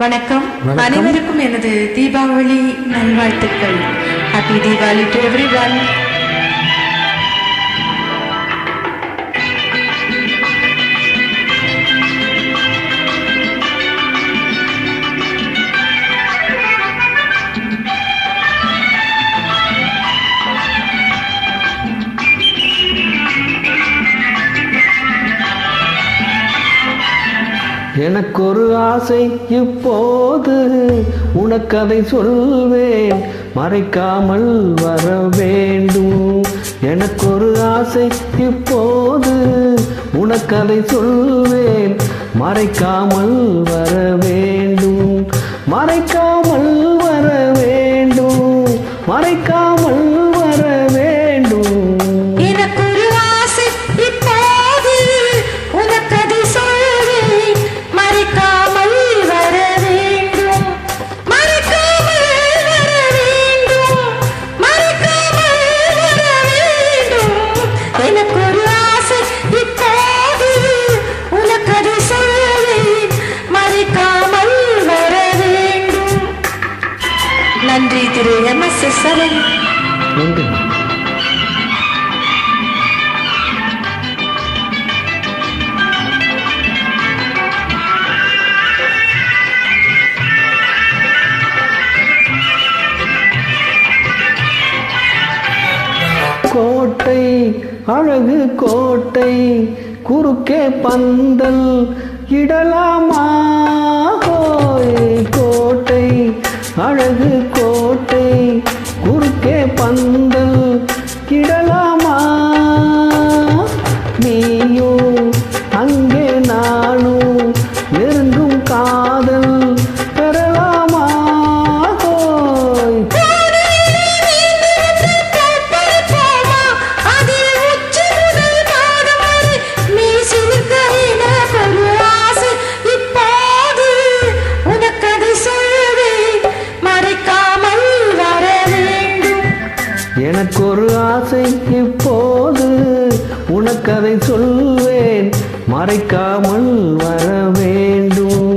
வணக்கம். அனைவருக்கும் எனது தீபாவளி நல்வாழ்த்துக்கள். Happy Deepavali to everyone. எனக்கொரு ஆசை இப்போது உனக்கதை சொல்வேன், மறைக்காமல் வர வேண்டும். எனக்கொரு ஆசை இப்போது உனக்கதை சொல்வேன், மறைக்காமல் வர வேண்டும். மறைக்காமல் வர வேண்டும், மறைக்காமல் வர வேண்டும். நன்றி திரு MS சரண். கோட்டை அழகு கோட்டை, குறுக்கே பந்தல் இடலாமா? கோட்டை அழகு கோட்டை, குறுக்கே பந்தல் இடலாமா? நீயும் அங்கே நானும் நெருங்கும் காதல் பெறலாமா? எனக்கொரு ஆசை இப்போது உனக்கதை சொல்வேன், மறைக்காமல் வர வேண்டும்.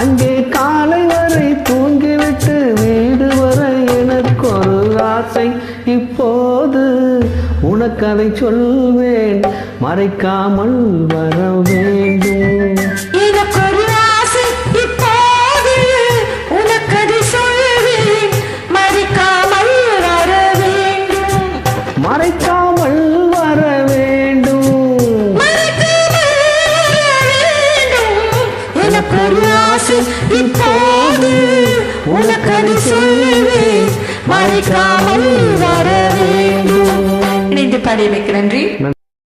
அங்கே காலை வரை தூங்கிவிட்டு வீடு வர எனக்கொரு ஆசை இப்போது உனக்கதை சொல்வேன், மறைக்காமல் வர வேண்டும். எனக்கொரு ஆசை இப்போது உனக்கதை சொல்வேன், மறைக்காமல் வர வேண்டும். மறைக்காமல் வர வேண்டும். எனக்கொரு ஆசை இப்போது உனக்கதை சொல்வேன், மறைக்காமல் வர வேண்டும். இணைந்து பாடியமைக்கு நன்றி.